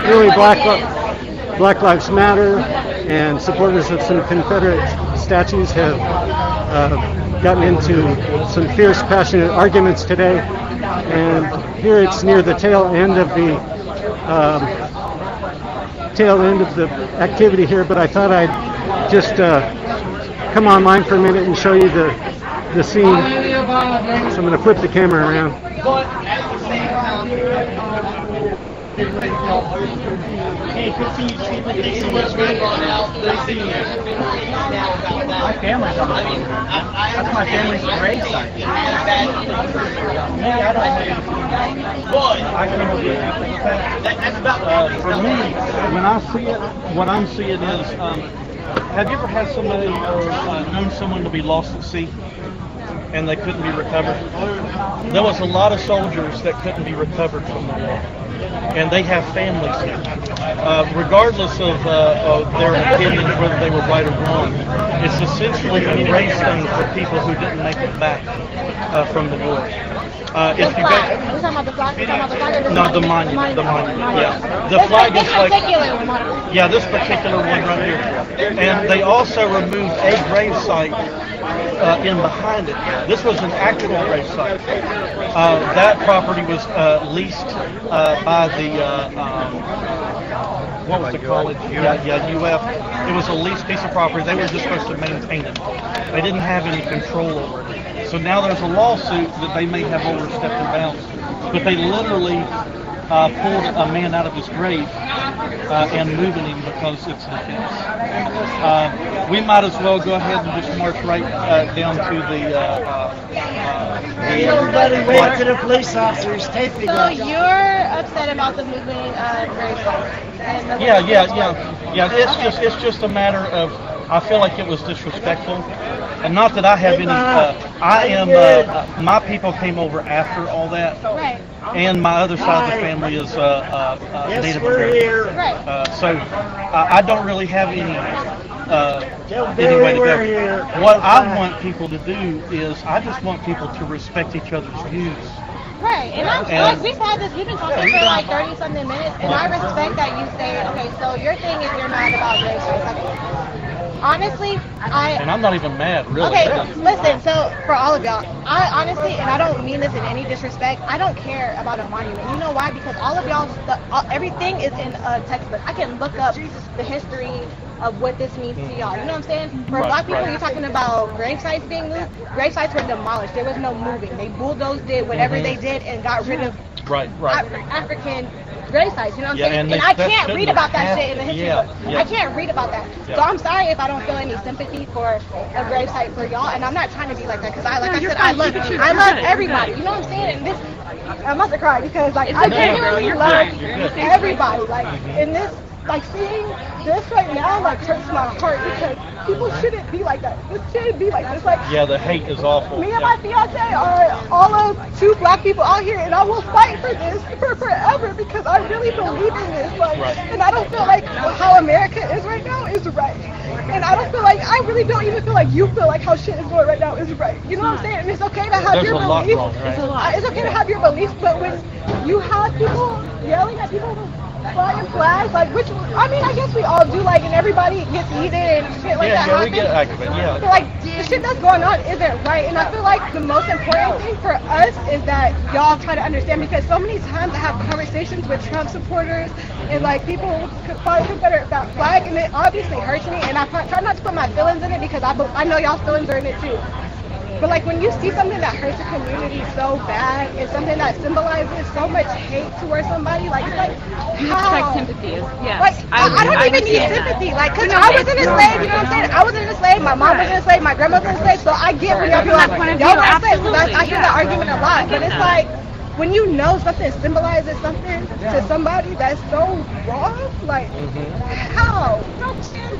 really Black Lives Matter and supporters of some Confederate statues have gotten into some fierce, passionate arguments today. And here it's near the tail end of the activity here, but I thought I'd just come online for a minute and show you the scene. So I'm going to flip the camera around. Hey, good seeing you. My family's on it. That's my family's grave site. I don't know. For me, when I see it, what I'm seeing is, have you ever had somebody or known someone to be lost at sea? And they couldn't be recovered. There was a lot of soldiers that couldn't be recovered from the war, and they have families now. Regardless of their opinions, whether they were right or wrong, it's essentially a race thing for people who didn't make it back from the war. If you go, no, the monument. Yeah, the flag is like, yeah, this particular one right here, and they also removed a grave site in behind it. This was an actual grave site. That property was leased by the what was the college? UF. It was a leased piece of property. They were just supposed to maintain it. They didn't have any control over it. So now there's a lawsuit that they may have overstepped their bounds, but they literally pulled a man out of his grave and moving him because it's defense. We might as well go ahead and just march right down to the. Everybody wait to the police officers taping. So you're upset about the moving grave sites? Yeah. It's just a matter of. I feel like it was disrespectful, and not that I have any. My people came over after all that, right? And my other side of the family is Native American. Right. So I don't really have any way to go. What I want people to do is I just want people to respect each other's views. Right, and we've been talking for like 30-something minutes, and I respect that you say, okay, so your thing is you're mad about grave sites. Honestly, and I'm not even mad, really. Okay, listen, so for all of y'all, I honestly, and I don't mean this in any disrespect, I don't care about a monument. You know why? Because all of y'all, everything is in a textbook. I can look up the history of what this means to y'all. You know what I'm saying? For Black people, you're talking about grave sites being moved. Grave sites were demolished. There was no moving. They bulldozed it, whatever they did, and got rid of African grave sites, you know what I'm saying? And I can't read about that shit in the history book. I can't read about that. So I'm sorry if I don't feel any sympathy for a grave site for y'all, and I'm not trying to be like that, because I love everybody, you know what I'm saying? And this, I'm about to cry, because like I genuinely love everybody, like in this, like seeing this right now like hurts my heart, because people shouldn't be like that. This shouldn't be like this. Like, yeah, the hate is awful. Me and my fiance are all of 2 Black people out here, and I will fight for this for forever, because I really believe in this. Like, and I don't feel like how America is right now is right. And I don't feel like, I really don't even feel like you feel like how shit is going right now is right. You know what I'm saying? And it's okay to have your beliefs. It's okay to have your beliefs, but when you have people yelling at people flying flags, like, which, I mean, I guess we all do, like, and everybody gets heated and shit like that happens. We get active, But, like, the shit that's going on isn't right, and I feel like the most important thing for us is that y'all try to understand, because so many times I have conversations with Trump supporters and, like, people flying Confederate flag, and it obviously hurts me, and I try not to put my feelings in it, because I know y'all's feelings are in it too. But like when you see something that hurts a community so bad, and something that symbolizes so much hate towards somebody, like it's like how? Sympathy is, yes. Like I don't even need sympathy, like, cause I wasn't a slave, you know what I'm saying? I wasn't a slave, my mom wasn't a slave, my grandma wasn't a slave, so I get when y'all be like, y'all were slaves. I hear that argument a lot, but it's like, when you know something symbolizes something to somebody that's so wrong, like, how?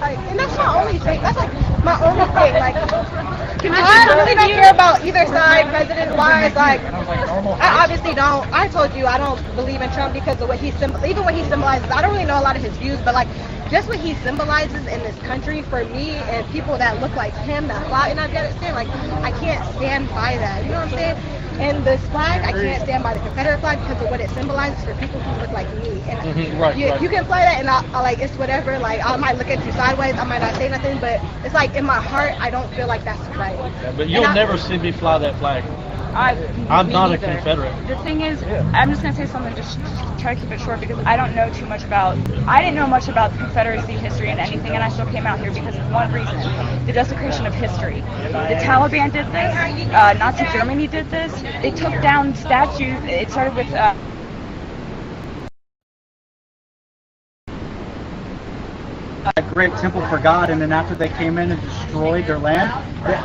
Like, and that's my only thing. That's like my only thing. Like, I really don't care about either side, president-wise. Like, I obviously don't. I told you I don't believe in Trump because of what even what he symbolizes. I don't really know a lot of his views, but like, just what he symbolizes in this country for me and people that look like him that fought in Afghanistan, like, I can't stand by that. You know what I'm saying? And this flag, I can't stand by the Confederate flag because of what it symbolizes for people who look like me. And Right, you, right. you can fly that, and I like it's whatever. Like I might look at you sideways, I might not say nothing, but it's like in my heart, I don't feel like that's right. But you'll never see me fly that flag. I'm Me not a neither. Confederate. The thing is, I'm just gonna say something, just try to keep it short because I don't know too much about. I didn't know much about the Confederacy history and anything, and I still came out here because of one reason: the desecration of history. The Taliban did this. Nazi Germany did this. They took down statues. It started with. A great temple for God, and then after they came in and destroyed their land,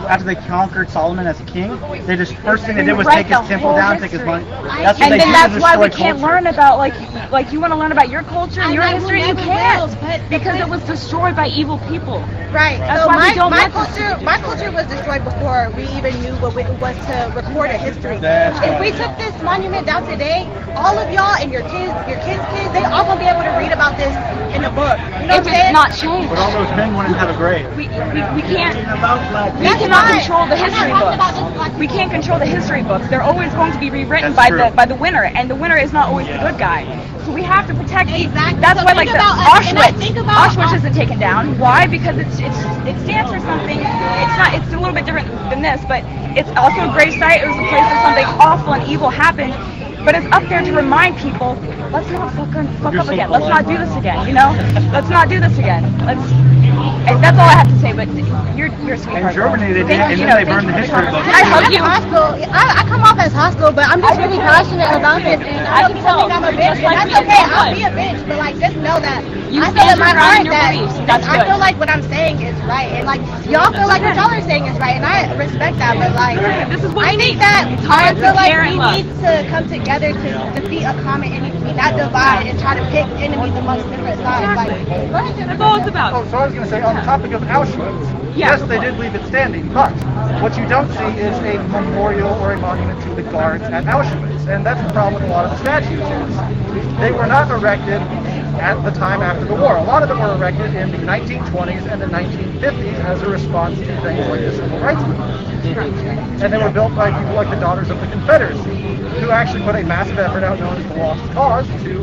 after they conquered Solomon as a king, they just first thing they did was take his temple down, take his money. That's what And they then did that's to why we destroy can't culture. learn about like you want to learn about your culture and your I will history. You never can't will, but because it was destroyed by evil people. Right. That's So why we don't my let this- my culture was destroyed before we even knew what it was to record a history. That's If right. we took this monument down today, all of y'all and your kids, they all gonna be able to read about this in a book. You know If what I'm saying? it's not changed, But all those men wouldn't have a grave. we can't. We That's cannot fine. control the I'm not history talking about books. this like- We can't control the history books. They're always going to be rewritten That's true. by the winner, and the winner is not always the good guy. So we have to protect. Exactly. That's So why, think like the about us, and I Auschwitz. think about Auschwitz us. isn't taken down. Why? Because it stands for something. It's not. It's a little bit different than this, but it's also a grave site. It was a place where something awful and evil happened. But it's up there to remind people, let's not fuck up again. Let's not do this again. You know, let's not do this again. And that's all I have to say. But you're a sweetheart. In Germany, they did, Thank and you, then they thank burned you the for history coming. books. I hug you. Hostile. I come off as hostile, but I'm just really passionate about this, and I can tell I'm a bitch, and that's okay. I'll be a bitch, but like just know that You I feel in stand my your ground heart in your that beliefs. That's I good. feel like what I'm saying is right, and like y'all feel like what y'all are saying is right, and I respect that. But like This is what I we think need. that I Tolerance, feel like care, and we love. need to come together to defeat a common enemy, not divide and try to pick enemies amongst different sides. Like, go ahead, That's all it's about. Oh, so I was going to say, on the topic of Auschwitz, Yeah. yes, they did leave it standing, but what you don't see is a memorial or a monument to the guards at Auschwitz, and that's the problem with a lot of the statues is they were not erected at the time after the war. A lot of them were erected in the 1920s and the 1950s as a response to things like the Civil Rights Movement. And they were built by people like the Daughters of the Confederacy, who actually put a massive effort out known as the Lost Cause to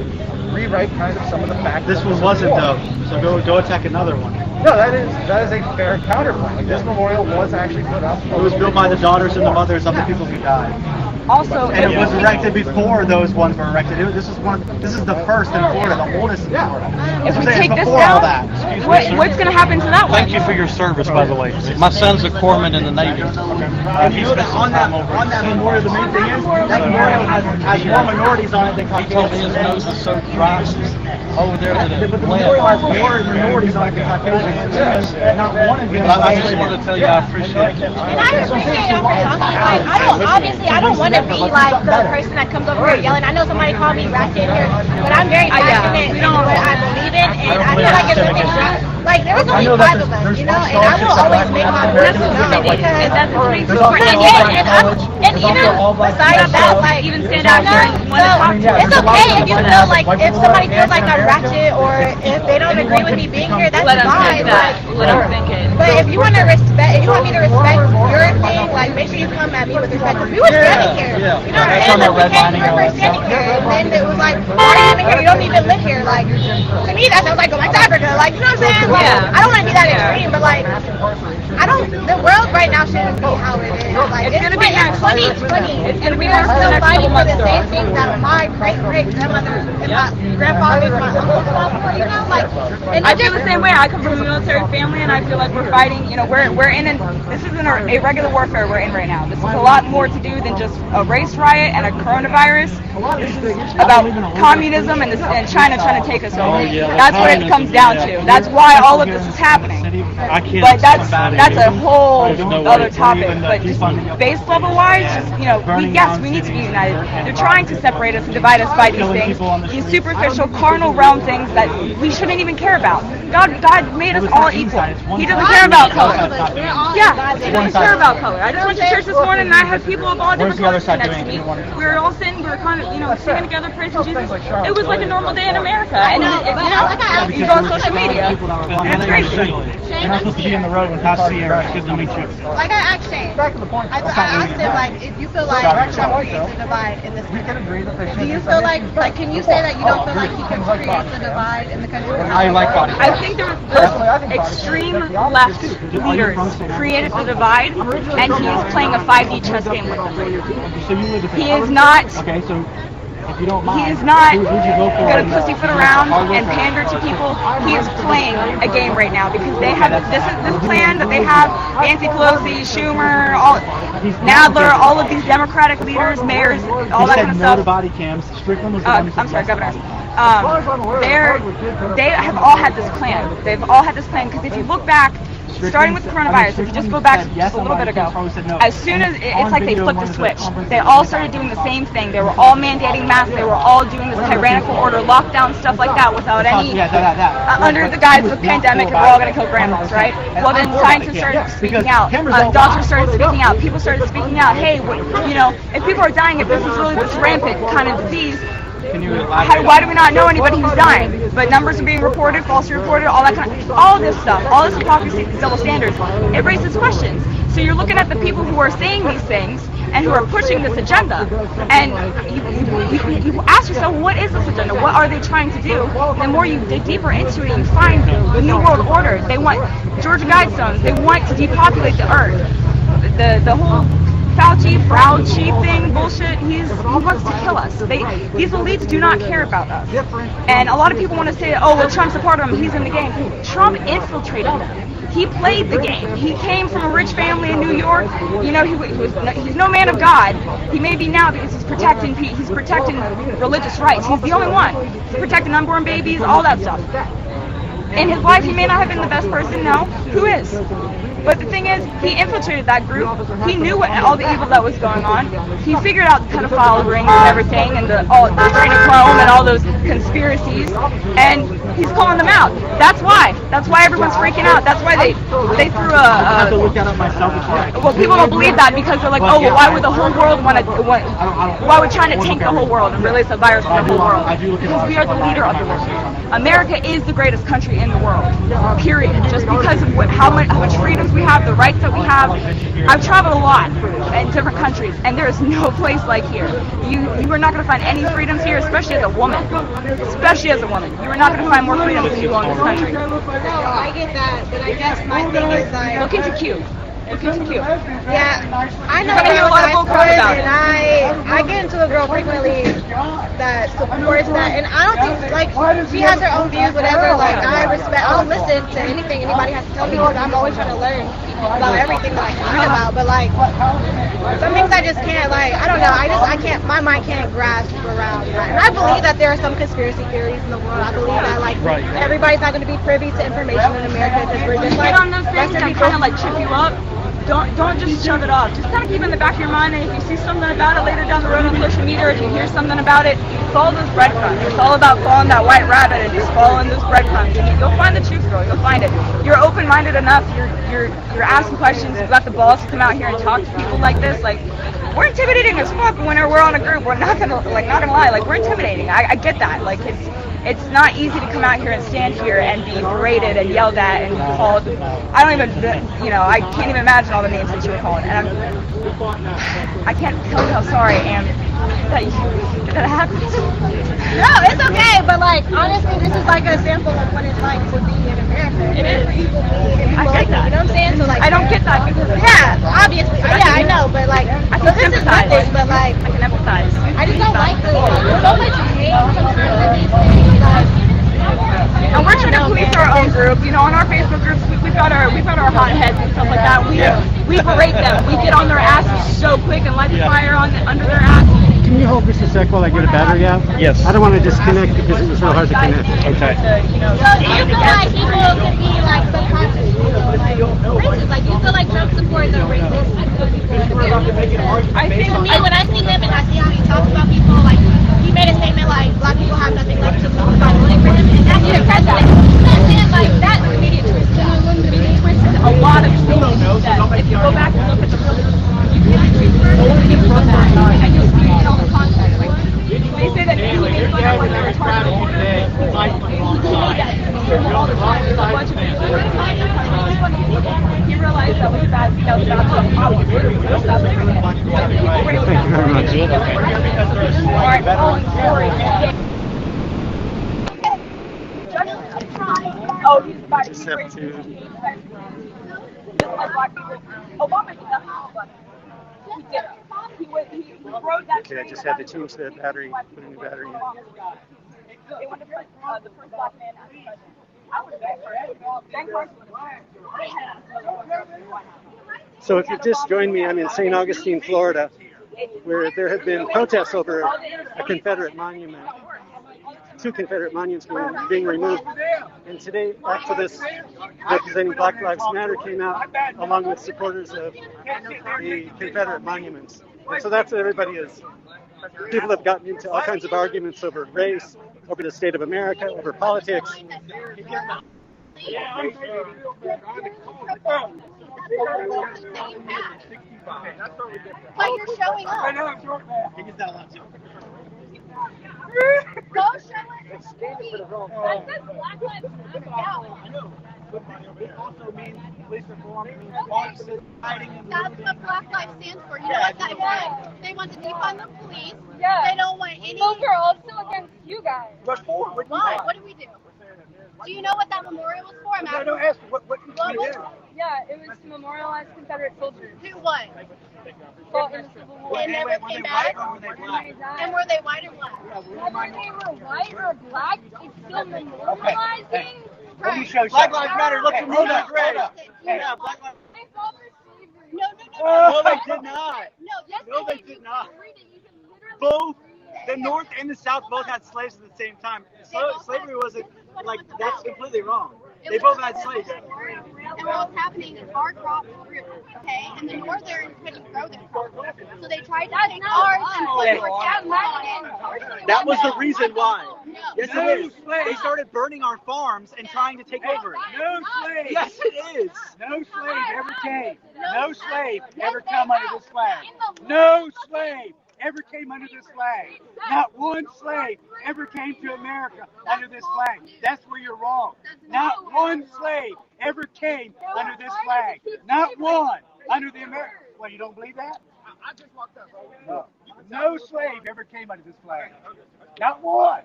rewrite kind of some of the facts. This of one the wasn't war. though, so go attack another one. No, that is a fair counterpoint. Like, this memorial was actually put up. It was built by the daughters and the mothers of the people who died, Also, and it was erected before those ones were erected. This is the first in Florida, the oldest in Florida. if So we I'm saying take this before all down, that. what's going to happen to that one? Thank you for your service, by the way. My son's a corpsman in the Navy. If you look on that memorial, the main thing is that memorial has more minorities on it than He told me his Caucasians. nose is so dry over there that it But the bled. memorial has more minorities on it than Caucasians. And not one of them. But I just wanted to tell you I appreciate it. And I appreciate y'all for talking. Like, I don't want to be like the person that comes over here yelling. I know somebody called me ratchet here, but I'm very passionate in what I believe in, and I feel like it's something like there was only 5 of us, you know, and I will always make my voice known because That's the thing. and even besides that, like Even stand out here and want to talk to us. it's okay if you feel like if somebody feels like I'm ratchet or if they don't agree with me being here, that's Let them fine. think that. Let them think it. But if you want to respect, if you want me to respect your thing, like make sure you come at me with respect. Because we were standing here, you know what I'm saying? Like we came from standing here, and then it was like, why are you living here? You don't even live here. Like to me, that sounds like going to Africa. Like you know what I'm saying? Like I don't want to be that extreme, but like I don't. The world right now shouldn't be how it is. Like It's gonna be it's 2020. It's gonna be We are worse for the still next fighting couple for the months, same though. things that my great grandmother and my grandfather, my uncles fought for. You know, like and I feel the same way. I come from a military family, and I feel like we're fighting. You know, we're in this isn't a regular warfare we're in right now. This is a lot more to do than just a race riot and a coronavirus. This is about communism and China trying to take us over. That's what it comes down to. That's why all of this is happening. I can't. But that's a whole no way. other topic. But just base level wise, just yes, we need to be united. They're trying to separate us and divide us by these things, these superficial carnal realm things that we shouldn't even care about. God made us all equal. He doesn't care about color. Yeah, he doesn't care about color. I just went to church this morning and I had people of all different colors next to me. We were all sitting, we were kind of, singing together, praising Jesus. It was like a normal day in America. And you go on social media, and it's crazy. You're not supposed to be in the road when Pastor Sierra. Good to meet you. Like I asked Shane, I asked him, like, if you feel like Trump creates a divide in this country, do you feel like, can you say that you don't feel like he can create a divide in the country? I think those extreme left leaders created the divide, and he's playing a 5D chess game with them. He is not. Okay, so if you don't mind, he is not going to pussyfoot around and pander to people. He is playing a game right now because they have this plan that they have. Nancy Pelosi, Schumer, Nadler, all of these Democratic leaders, mayors, all that kind of stuff. Body cams. I'm sorry, governors. They have all had this plan. They've all had this plan because if you look back, starting with the coronavirus, if you just go back just a little bit ago, as soon as it's like they flipped the switch, they all started doing the same thing. They were all mandating masks. They were all doing this tyrannical order, lockdown, stuff like that, without any under the guise of the pandemic, and we're all going to kill grandmas, right? Well, then scientists started speaking out, doctors started speaking out, people started speaking out. Hey, if people are dying, if this is really this rampant kind of disease, why do we not know anybody who's dying? But numbers are being reported, falsely reported, all that kind of, all this stuff, all this hypocrisy, these double standards. It raises questions. So you're looking at the people who are saying these things and who are pushing this agenda, and you ask yourself, what is this agenda? What are they trying to do? The more you dig deeper into it, you find the New World Order. They want Georgia Guidestones. They want to depopulate the earth. The whole Fauci thing, bullshit, he wants to kill us. These elites do not care about us. And a lot of people want to say, oh, well, Trump supported him, he's in the game. Trump infiltrated them. He played the game. He came from a rich family in New York. He's no man of God. He may be now because he's protecting religious rights. He's the only one. He's protecting unborn babies, all that stuff. In his life, he may not have been the best person, no. Who is? But the thing is, he infiltrated that group. He knew all the evil that was going on. He figured out the pedophile rings and everything, and the adrenochrome and all those conspiracies, and he's calling them out. That's why. That's why everyone's freaking out. That's why they threw I have to look that up myself. well, people don't believe that because they're like, oh, well, why would the whole world why would China tank the whole world and release a virus for the whole world? Because we are the leader of the world. America is the greatest country in the world, period. Just because of how much freedoms we have, the rights that we have. I've traveled a lot in different countries, and there is no place like here. You are not going to find any freedoms here, especially as a woman. Especially as a woman. You are not going to find more freedoms than you will in this country. No, I get that, but I guess my thing is like... Look into Q. Yeah, I know You're gonna hear a lot of bull crap about it. And I get into a girl frequently that supports that, and I don't think, like, she has her own views, whatever, like, I'll listen to anything anybody has to tell me, because I'm always trying to learn about everything that I can read about, but, like, some things I just can't, like, I don't know, I can't, my mind can't grasp around that. And I believe that there are some conspiracy theories in the world. I believe that, like, everybody's not going to be privy to information in America, because we're just, like, on those things that kind of, like, trip you up. Don't just shove it off. Just kind of keep it in the back of your mind, and if you see something about it later down the road on social media, or if you hear something about it, follow those breadcrumbs. It's all about following that white rabbit and just following those breadcrumbs. You'll find the truth, girl. You'll find it. You're open-minded enough. You're asking questions. You've got the balls to come out here and talk to people like this. Like, we're intimidating as fuck when we're on a group. We're not gonna lie. Like, we're intimidating. I get that. Like, it's not easy to come out here and stand here and be berated and yelled at and called. I can't even imagine all the names that you were called. And I can't tell you how sorry I am that happened. No, it's okay, but, like, honestly, this is like a sample of what it's like to be in America. It is. I get that. You know what I'm saying? So, like, I don't get that because yeah, obviously, I know, but, like, I so can this is sympathize. nothing, but, like, I can empathize. I just don't like there's so much hate sometimes in these things. And we're trying to police our own group. On our Facebook groups, we've got our hotheads and stuff like that. We berate them. We get on their asses so quick and light the fire under their ass. Can you hold just a sec while I get a battery out? Yes. I don't want to disconnect because it was so hard to connect. Okay. So do you feel like people could be, like, subconsciously, like, racist? Like, do you feel like Trump supporters are racist? I think To me, when I see him and I see how he talks about people, like, he made a statement like, black people have nothing left to lose by voting for him, and that's the president. That's him, like, Oh, he's about to Just have to. Obama did nothing to black people. He did. He wrote that. Okay, I just had to change the battery, put a new battery in. They wanted to put the first black man as president. I would have been first. Ben Carson would have been. So if you just joined me, I'm in St. Augustine, Florida, where there have been protests over a Confederate monument. 2 Confederate monuments being removed. And today, activists representing Black Lives Matter came out along with supporters of the Confederate monuments. And so that's what everybody is. People have gotten into all kinds of arguments over race, over the state of America, over politics. But you're showing up. Go show it. That says Black Lives Matter. It also means police reform, it means Marxist fighting and That's what Black Lives stands for. You know what that means? They want to defund the police. Yeah. They don't want any. Those are also against you guys. rush forward. Why? What did we do? Do you know what that memorial was for? I'm Don't asking. ask what you do. Yeah, it was to memorialize Confederate soldiers Who won? fought in the Civil War. And never came back. Or were they black? And were they white or black? Whether they were white or black, it's still memorializing. Let me show you. Black Lives Matter. Look at me. Yeah, Black Lives. They fought for slavery. No. No, they did not. No, yes, No, they did. did not. You can read it. You can literally Both read the it. North and the South both had slaves at the same time. Slavery wasn't like that's completely wrong. They both had slaves. And what's happening is our crops grew, okay? And the northern couldn't grow their crops. So they tried to take ours and put Yeah. more cattle on it. That was the reason why. No. Yes, it is. They started burning our farms and trying to take over it. No slave. Yes, it is. No slave ever came. No slave ever come under this flag. No slave ever came under this flag. Not one slave ever came to America under this flag. That's where you're wrong. Not one slave ever came under this flag. Not one under the American. Well, you don't believe that? I just walked up. No. No slave ever came under this flag. Not one.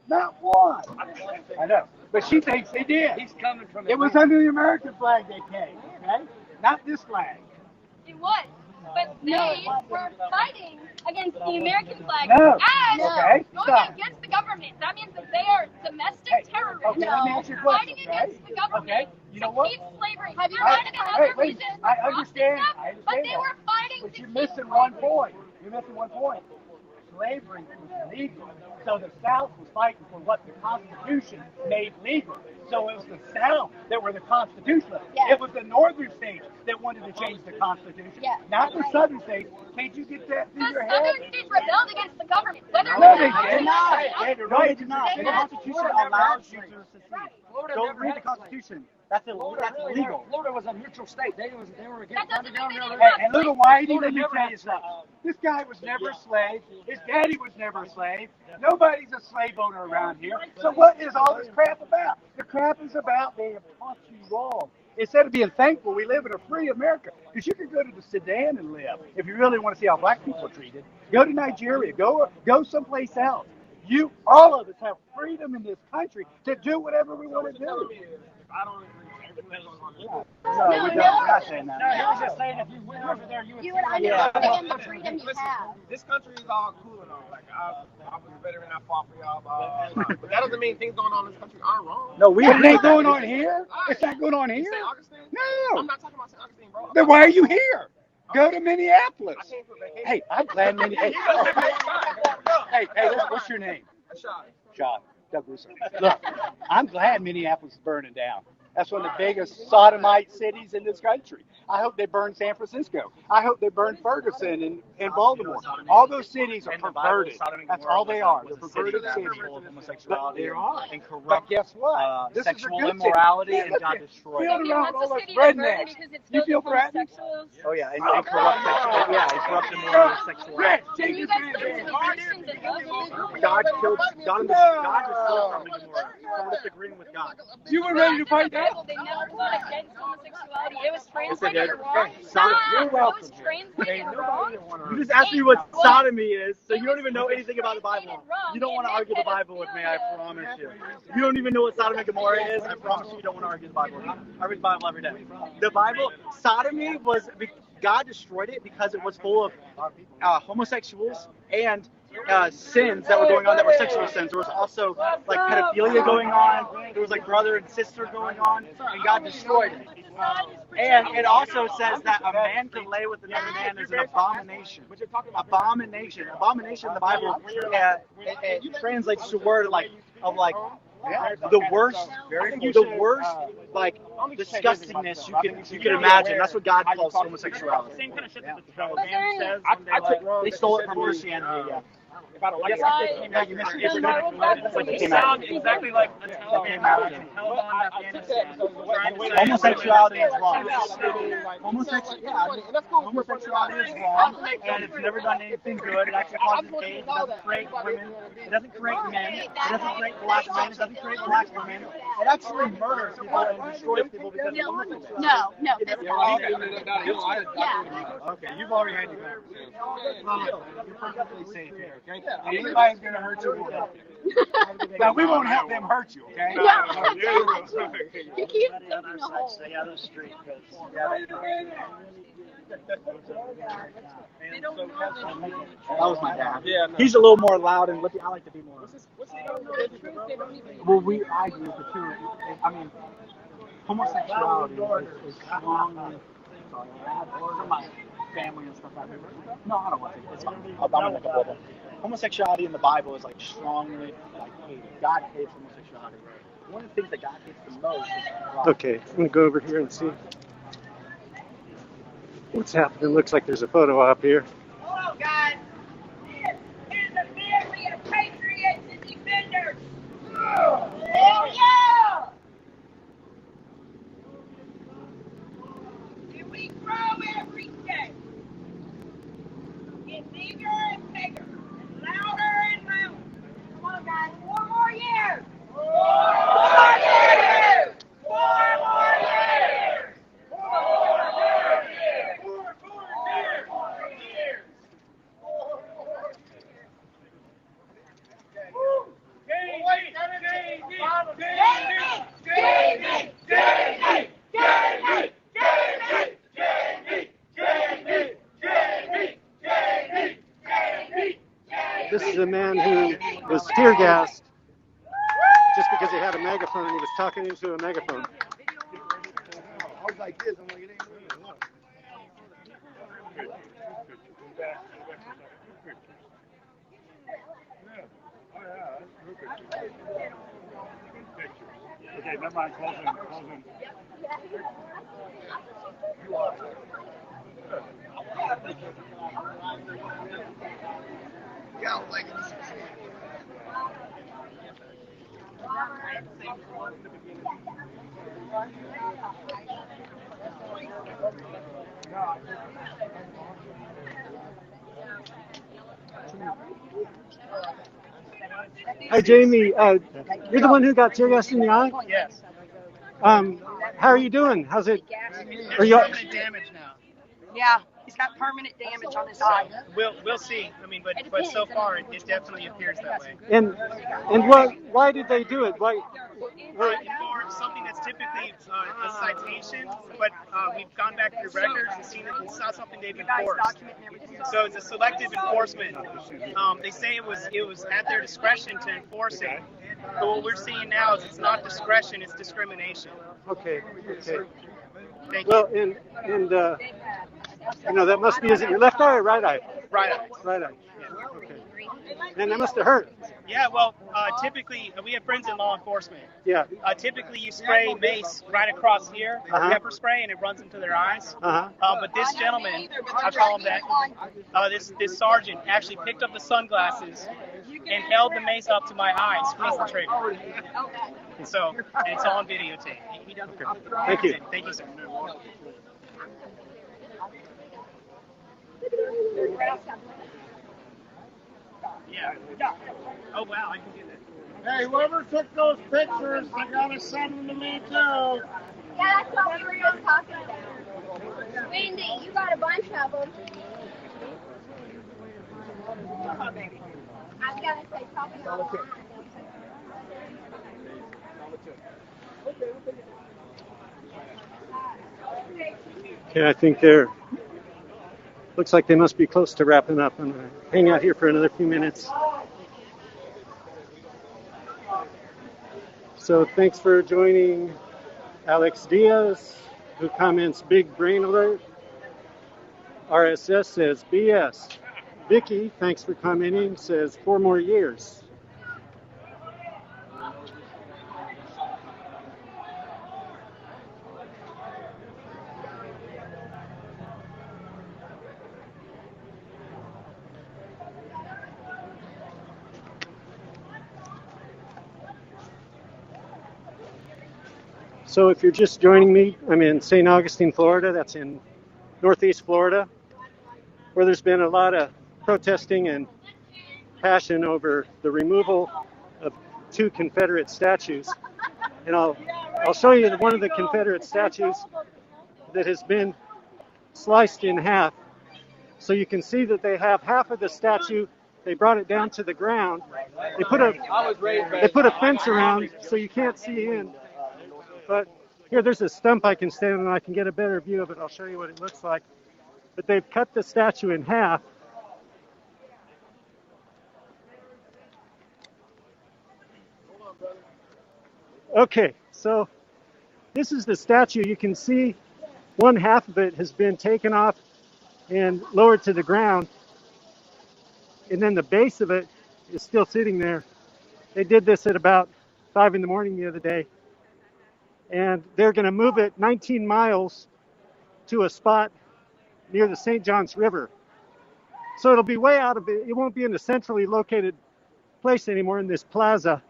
Not one. I know. But she thinks they did. He's coming from It was under the American flag they came, okay? Not this flag. It was. But they were fighting against the American flag No. as Okay, going stop. against the government. That means that they are domestic Hey, terrorists. okay, let me ask you a question, Fighting against right? the government Okay, you know to what? keep slavery. Have you I- read about other wait, reasons? I for understand. them? I understand But they that. were fighting But to you're keep missing one slavery. point. You're missing one point. Slavery was illegal. So the South was fighting for what the Constitution made legal. So it was the South that were the constitutionalists. Yeah. It was the northern states that wanted to change the Constitution. Yeah. Not the southern states. Can't you get that through The your southern head? states rebelled against the government. Whether No, or they not- did not. Yeah, you're right. They did not. They The had- Constitution allows you to secede. Go read the Constitution. That's illegal. Florida was a neutral state. They were That against doesn't mean they didn't Hey, have and little Whitey, let me tell you something. This guy was never a slave. His daddy was never a slave. Nobody's a slave owner around here. So what is all this crap about? The crap is about they have taught you wrong. Instead of being thankful we live in a free America, because you can go to the Sudan and live if you really want to see how black people are treated. Go to Nigeria. Go someplace else. All of us have freedom in this country to do whatever we want to do. I don't agree. No, we don't. We're not saying that. No, he was just saying if you went over there, you would You see would that. understand the freedom you have. This country is all cool and all. Like I was a veteran, I fought for y'all, but that doesn't mean things going on in this country aren't wrong. No, it ain't going on here. It's not going on here. St. Augustine? No. I'm not talking about St. Augustine, bro. Then why are you here? Go to Minneapolis. I came for vacation. Hey, I'm glad Minneapolis. Hey, what's your name? Shot. John. Doug Russo. Look, I'm glad Minneapolis is burning down. That's one of the biggest sodomite cities in this country. I hope they burn San Francisco. I hope they burn Ferguson and Baltimore. All those cities are perverted. That's all they are. They're perverted cities. But they are. And corrupt But guess what? This is a sexual good immorality city. and Look God at- destroyed. Feel He around wants all the those city to burn rednecks. because it's You filled feel with threatened? homosexuals. Oh yeah, and corrupt sexual. Yeah, and corrupt immoral sexual. Rich, And take you your guys go to hands. the Christians and love them. God destroyed Sodom and Gomorrah. just agreeing with God. You were ready to fight that? They never fought against homosexuality. It was Yes, they translated did. wrong. You're welcome. It was translated wrong. You just asked me what sodomy is, so you don't even know anything about the Bible. You don't want to argue the Bible with me, I promise you. You don't even know what Sodom and Gomorrah is, I promise you don't want to argue the Bible with me. I read the Bible every day. The Bible, sodomy was, God destroyed it because it was full of homosexuals and sins that were going on that were sexual sins. There was also like pedophilia going on. There was like brother and sister going on, and God destroyed it. And it also says that a man can lay with another man is an abomination. Abomination. Abomination in the Bible, it translates to word of the worst, like disgustingness you can imagine. That's what God calls homosexuality. Same kind of shit that the man says. They stole it from Christianity. Yeah. You sound exactly like a Taliban man held on Afghanistan. Homosexuality is wrong. Homosexuality is wrong, and it's never done anything good. It actually causes AIDS. It doesn't create women. It doesn't create men. It doesn't create black men. It doesn't create black women. It actually murders people and destroys people because of homosexuality. No, that's not. Yeah. Okay, you've already had your conversation. You're perfectly safe here, okay? Anybody's going to hurt you, we'll help you. Now, we won't help them hurt you, okay? You keep taking a hole. Stay out of the street, because that was my dad. Yeah, no. He's a little more loud and lippy. I like to be more. Well, I agree with the truth. I mean, homosexuality is strongly. For my family and stuff like that. No, I don't want to. It's fine. I'm gonna make a bubble. Homosexuality in the Bible is like strongly hated. God hates homosexuality. One of the things that God hates the most is pride. Okay, I'm gonna go over here and see what's happening. Looks like there's a photo op here. Hello, guys. This is a family of patriots and defenders. Hell yeah! And we grow every day. Get bigger and bigger, and louder and louder. Come on, guys. 4 more years. 4 more years. 4 more years. 4 more years. 4 years. This is a man who was tear gassed just because he had a megaphone. He was talking into a megaphone. I was like this. I'm like, it ain't moving. Okay, never mind. Closing. Yeah, I was like, this is Hi, Jamie. You're the one who got tear gassed in the eye? Yes. How are you doing? How's it? Are you? Permanent damage now. Yeah, he's got permanent damage on his eye. We'll see. I mean, but so far it definitely appears that way. And what? Why did they do it? Why? For something that's typically a citation, but we've gone back through records and seen that it's not something they've enforced. So it's a selective enforcement. They say it was at their discretion to enforce it. But what we're seeing now is it's not discretion, it's discrimination. Okay. Thank you. Well, and that must be, is it your left eye or right eye? Right eye. Right eye. Yeah. Okay. And that must have hurt. Yeah, well, typically, we have friends in law enforcement. Yeah. Typically, you spray mace right across here, pepper spray, and it runs into their eyes. But this gentleman, I call him that, this sergeant actually picked up the sunglasses and held the mace up to my eye and squeezed the trigger. So, and it's all on videotape. He does it. Thank you. Thank you, sir. Yeah. Oh, wow, I can get that. Hey, whoever took those pictures, they gotta send them to me too. Yeah, that's what we were just talking about. Wendy, you got a bunch of them. I was gonna say talking about that. Okay, I think looks like they must be close to wrapping up. I'm going to hang out here for another few minutes. So thanks for joining Alex Diaz, who comments big brain alert. RSS says BS. Vicky, thanks for commenting, says 4 more years. So if you're just joining me, I'm in St. Augustine, Florida. That's in Northeast Florida, where there's been a lot of protesting and passion over the removal of 2 Confederate statues. And I'll show you one of the Confederate statues that has been sliced in half. So you can see that they have half of the statue. They brought it down to the ground. They put a fence around so you can't see in. But here, there's a stump I can stand on and I can get a better view of it. I'll show you what it looks like. But they've cut the statue in half. Okay, so this is the statue. You can see one half of it has been taken off and lowered to the ground. And then the base of it is still sitting there. They did this at about 5 in the morning the other day. And they're going to move it 19 miles to a spot near the St. Johns River. So it'll be way out of it. It won't be in a centrally located place anymore in this plaza,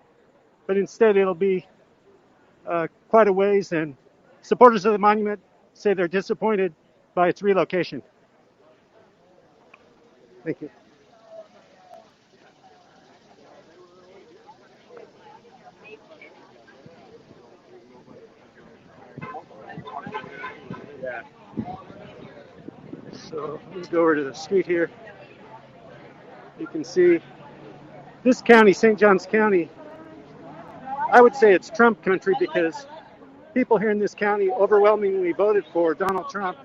but instead it'll be quite a ways. And supporters of the monument say they're disappointed by its relocation. Thank you. So let me go over to the street here. You can see this county, St. Johns County, I would say it's Trump country because people here in this county overwhelmingly voted for Donald Trump.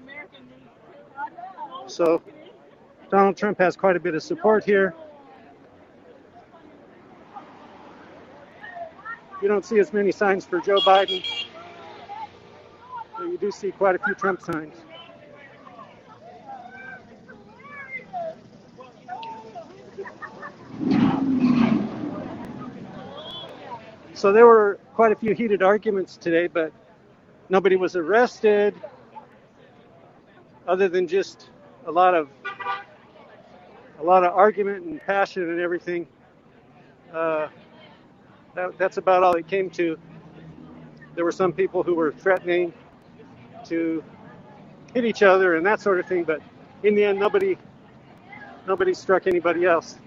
So Donald Trump has quite a bit of support here. You don't see as many signs for Joe Biden, but you do see quite a few Trump signs. So there were quite a few heated arguments today, but nobody was arrested other than just a lot of argument and passion and everything. That's about all it came to. There were some people who were threatening to hit each other and that sort of thing, but in the end, nobody struck anybody else.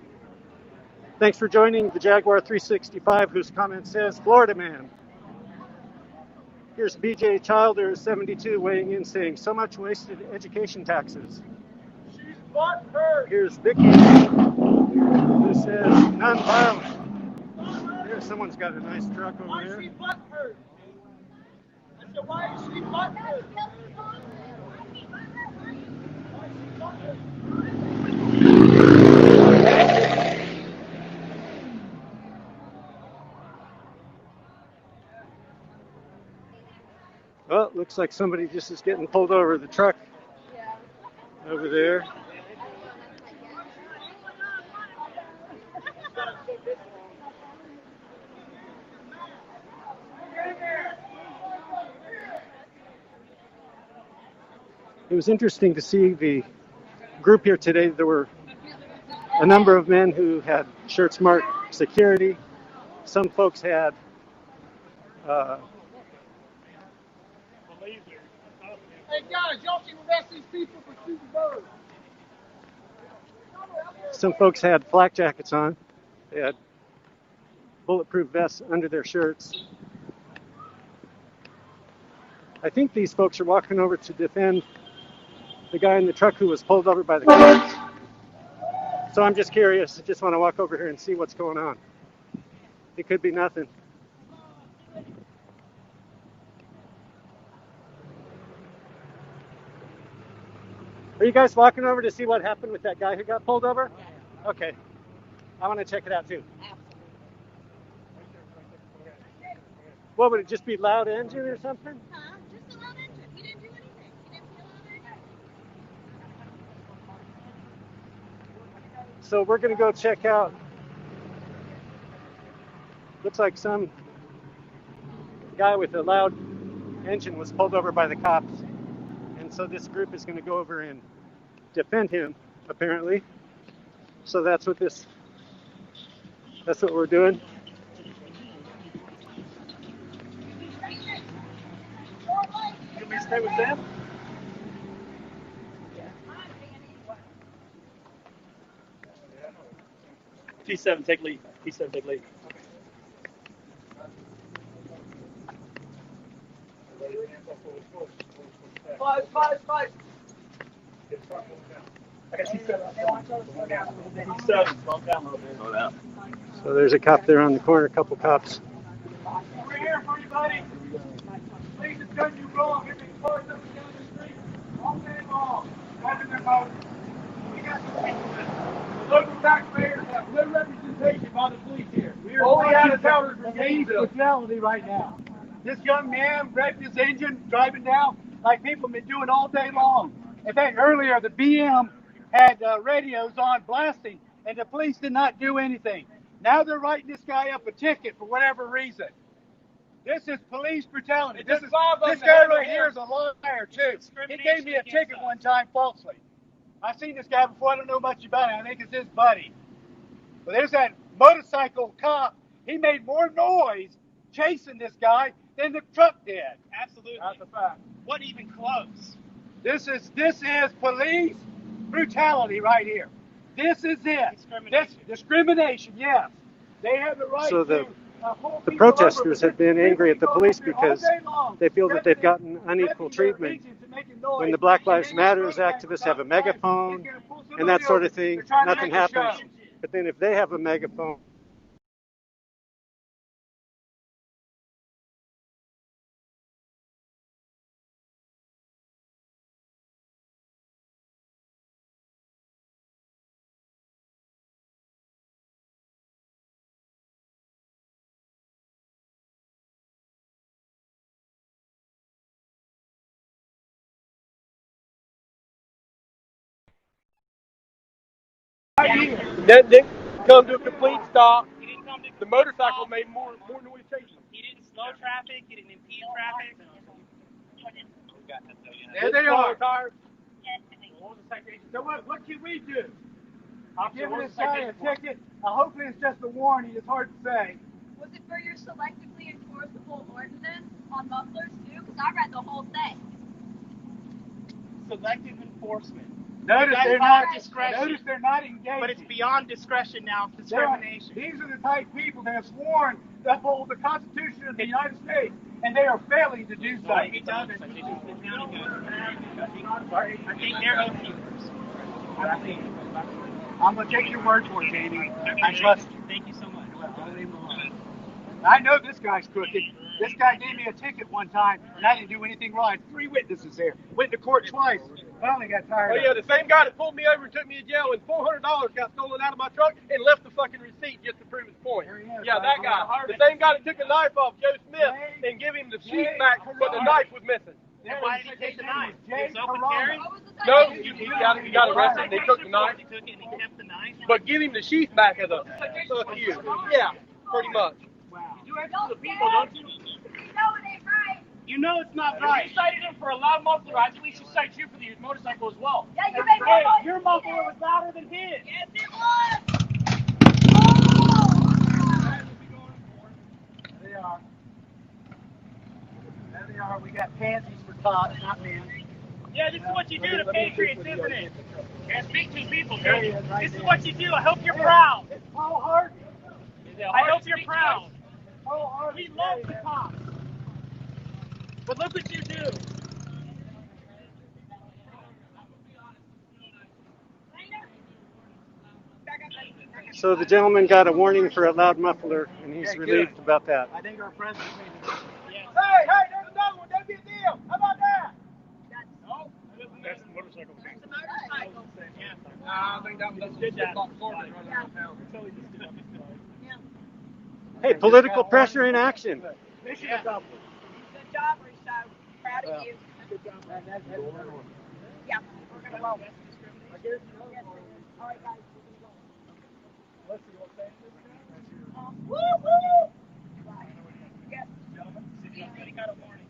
Thanks for joining the Jaguar 365, whose comment says, Florida man. Here's BJ Childer, 72, weighing in saying, so much wasted education taxes. She's butthurt. Here's Vicky, who says, nonviolent. Here, someone's got a nice truck over there. Why is she butthurt? I said, why is she butthurt? Well, looks like somebody just is getting pulled over. The truck over there. It was interesting to see the group here today. There were a number of men who had shirts marked security. Some folks had Hey guys, y'all can arrest these people for shooting birds. some folks had flak jackets on. They had bulletproof vests under their shirts. I think these folks are walking over to defend the guy in the truck who was pulled over by the cops. So I'm just curious. I just want to walk over here and see what's going on. It could be nothing. Are you guys walking over to see what happened with that guy who got pulled over? Okay. I want to check it out too. What would it just be, loud engine or something? Just a loud engine. He didn't do anything. He didn't feel loud engine. So we're going to go check out. Looks like some guy with a loud engine was pulled over by the cops. And so this group is going to go over and defend him, apparently. So that's what we're doing. You want me to stay with them? T7, take lead. T7, take lead. Five. I got T7. T7, slow down a little bit. Slow down. So there's a cop there on the corner, a couple cops. We're here for you, buddy. Please have done you wrong. If it's closed up down the street, all day long, driving their boat. We got some people there. The local taxpayers have no representation by the police here. All we have is police brutality right now. This young man wrecked his engine driving down like people have been doing all day long. In fact, earlier the BM had radios on blasting, and the police did not do anything. Now they're writing this guy up a ticket for whatever reason. This is police brutality. This guy right here is a liar too. He gave me a ticket one time falsely. I've seen this guy before. I don't know much about him. I think it's his buddy. But there's that motorcycle cop. He made more noise chasing this guy than the truck did. Absolutely. That's a fact. Wasn't even close. This is police brutality right here. This is it. Discrimination, yes. They have the right So to the protesters have been angry at the police because they feel that they've gotten unequal treatment. When the Black Lives Matter activists have a megaphone and that sort of thing, nothing happens. But then if they have a megaphone, That didn't come to a complete stop. The motorcycle made more noise chasing. He didn't slow traffic. He didn't impede traffic. there they are. So what can we do? I'm giving this guy a ticket. Hopefully it's just a warning. It's hard to say. Was it for your selectively enforceable ordinance on mufflers too? Because I read the whole thing. Selective enforcement. Notice they're not engaged. But it's beyond discretion now. It's discrimination. These are the type of people that have sworn to uphold the Constitution of the United States, and they are failing to do so. He does it. I think they're oath keepers. I'm going to take your word for it, Jamie. I trust you. Thank you so much. I know this guy's crooked. This guy gave me a ticket one time, and I didn't do anything wrong. I had 3 witnesses there. Went to court twice. Finally got tired Oh of yeah, it. the same guy that pulled me over and took me to jail and $400 got stolen out of my truck and left the fucking receipt just to prove his point. Yeah, that guy. The same guy that took the knife off Joe Smith and gave him the sheath back, but the knife was missing. And why did he take the knife? He was open carrying? No, he got arrested and they took the knife. He took it and he kept the knife. But give him the sheath back as a fuck you. Yeah, pretty much. You do it to the people, don't you? You know it ain't right. You know it's not right. You cited him for a loud muffler. I think we should cite you for the motorcycle as well. Yeah, you made Hey, more your muffler was louder than his. Yes, it was. There they are. There they are. We got pansies for cops, not men. Yeah, this is what you do to patriots, isn't it? And speak to people, dude. This is what you do. I hope you're proud. It's Paul Harvey. I hope you're proud. We love the cops. But look what you do. So the gentleman got a warning for a loud muffler, and he's relieved about that. I think our president made it. Hey, there's another one. That'd be a deal. How about that? That's the motorcycle. It's a motorcycle. Nah, I think that was just running around town. Hey, political pressure in action. Mission accomplished. Good job, Russo. Proud of you. Yeah, we're going to roll. Yes, all right, guys. Let's see what's that. Woo, woo! Yes. Everybody got a warning.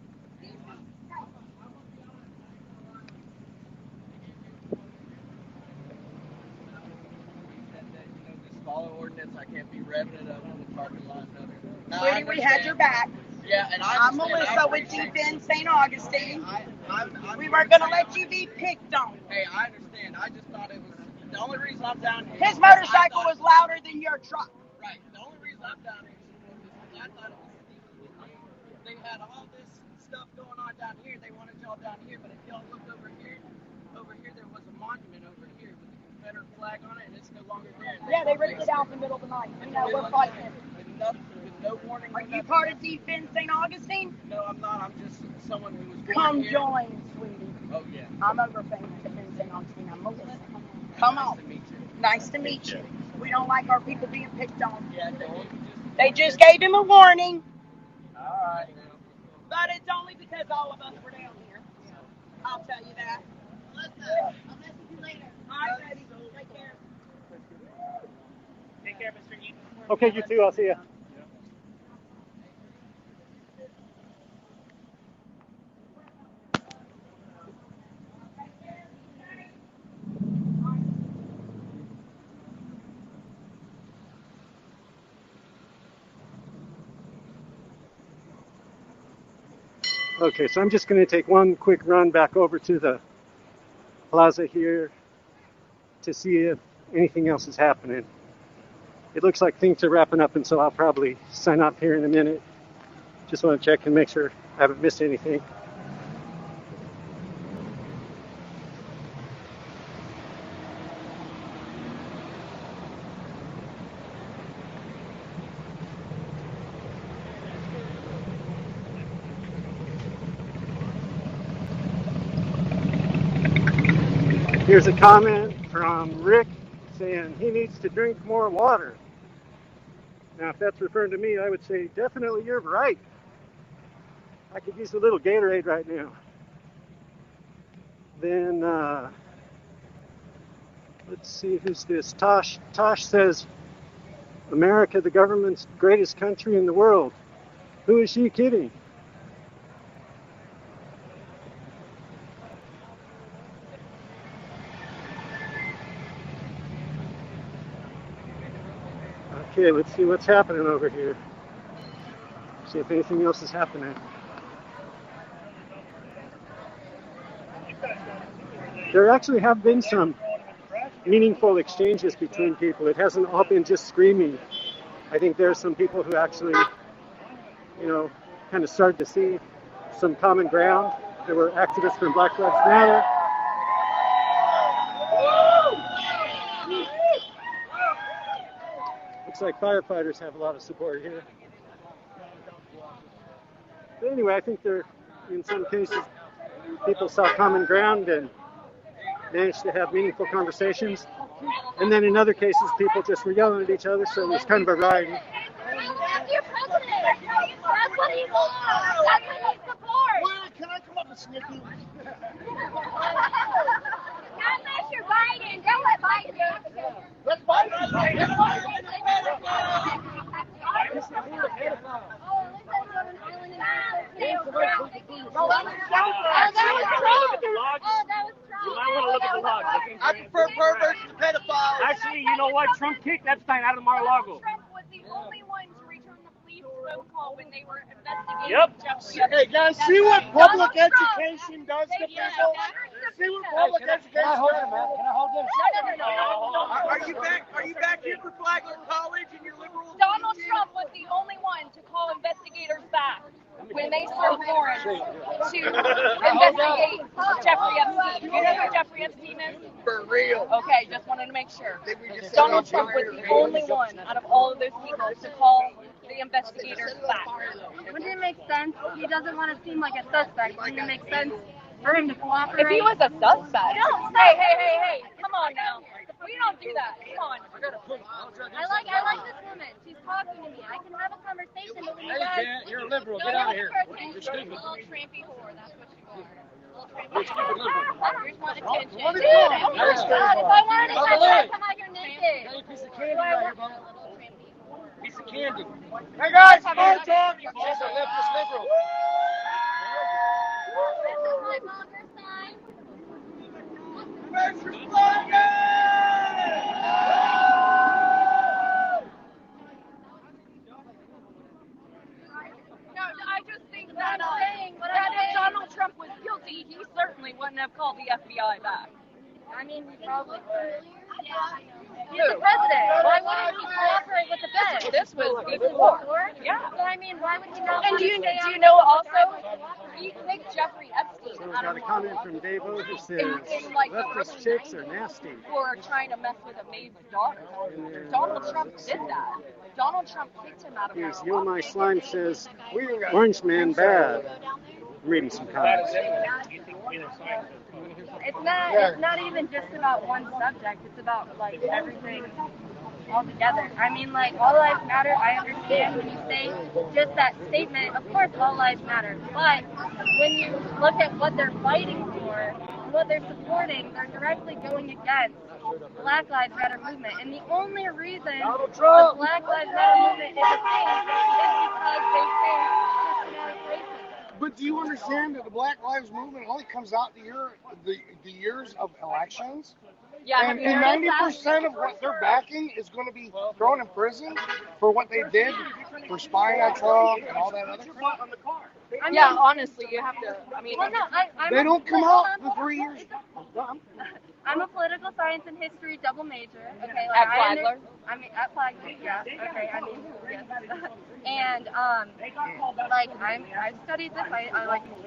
Follow ordinance, I can't be revving it up in the parking lot. Sweetie, we had your back. Yeah, and I'm Melissa with Defend St. Augustine. We weren't going to let you be picked on. Hey, I understand. I just thought it was the only reason I'm down here. His motorcycle was louder than your truck. Right. The only reason I'm down here is I thought it was they had all this stuff going on down here. They wanted y'all down here, but if y'all look over here there was a monument over here with the Confederate flag on it, and it's no longer there. Yeah, they ripped it out in the middle of the night. You know, we're fighting it. With no warning. Are you part of Defend St. Augustine? No, I'm not. I'm just someone who was born Come here. join, sweetie. Oh, yeah. I'm over Defend St. Augustine. I'm Melissa. Come on. Nice to meet you. Nice to meet you. We don't like our people being picked on. Yeah, They just gave him a warning. all right. But it's only because all of us were down here. I'll tell you that. I'll message you later. All right, baby. Take care. Take care, Mr. Eaton. Okay, you too. I'll see you. Okay, so I'm just going to take one quick run back over to the plaza here to see if anything else is happening. It looks like things are wrapping up, and so I'll probably sign off here in a minute. Just want to check and make sure I haven't missed anything. Here's a comment from Rick saying he needs to drink more water. Now, if that's referring to me, I would say definitely you're right. I could use a little Gatorade right now. Then, let's see, who's this? Tosh. Tosh says, America, the government's greatest country in the world. Who is she kidding? Okay, let's see what's happening over here. See if anything else is happening. There actually have been some meaningful exchanges between people. It hasn't all been just screaming. I think there are some people who actually, kind of started to see some common ground. There were activists from Black Lives Matter. Looks like firefighters have a lot of support here. But anyway, I think there, in some cases, people saw common ground and managed to have meaningful conversations. And then in other cases, people just were yelling at each other, so it was kind of a riot. That's your president. That's what he wants. That's what he supports. Well, can I come up and sniff you? Not unless you're Biden. Don't let Biden do it. Let's fight. I prefer perverts to pedophiles. Actually, you know what? Trump kicked Epstein out of Mar-a-Lago. Trump was the only one to return the police phone call when they were investigating Yep. Jeffrey. Hey guys, see what public education does to people? See what public education does to people? Are you back here for Flagler College and your liberal? Donald Trump was the only one to call investigators back when they served warrants to investigate Jeffrey Epstein. You know who Jeffrey Epstein is? For real. Okay, just wanted to make sure. We just Donald Trump was the only one out of all of those people to call the investigators back. Wouldn't it make sense? He doesn't want to seem like a suspect. Wouldn't it make sense for him to cooperate? If he was a suspect. Hey, come on now. We don't do that. Come on. I like this woman. She's talking to me. I can have a conversation, but when you guys... You're a liberal. Get out of here. You're stupid. A little trampy whore. That's what you are. You're a stupid liberal. You just want attention. Dude, oh my God, if I wanted to, I'd come out here naked. Piece of candy right here, bro. Piece of candy. Hey guys, phone talk. She's a leftist liberal. This is my Walker sign. No, I just think that if Donald Trump was guilty, he certainly wouldn't have called the FBI back. I mean, he probably would. He's the president. Why wouldn't he cooperate with the feds? This was before. Yeah. So I mean, why would he not? And want do to stay you on know the also, he picked Jeffrey Epstein So we out got of a comment from Dave O who says, in like the leftist early chicks are 90s nasty. for trying to mess with a maid's daughter. Donald Trump did that. Donald Trump kicked him out of Here's his Yo My Slime says, Orange Man bad. I'm reading some comments. It's not even just about one subject. It's about like everything altogether. I mean, like, all lives matter. I understand when you say just that statement. Of course, all lives matter. But when you look at what they're fighting for and what they're supporting, they're directly going against the Black Lives Matter movement. And the only reason the Black Lives Matter movement is a thing is because they face systematic racism. But do you understand that the Black Lives Movement only comes out the years of elections? Yeah, And 90% of what they're backing is going to be thrown in prison for what they did for spying on Trump and all that other crap. I mean, yeah, honestly, you have to. I mean, well, no, They don't come out for 3 years. I'm a political science and history double major. Okay, At Flagler? I mean, at Flagler, yeah. Okay, I mean, yes. And like I've studied this.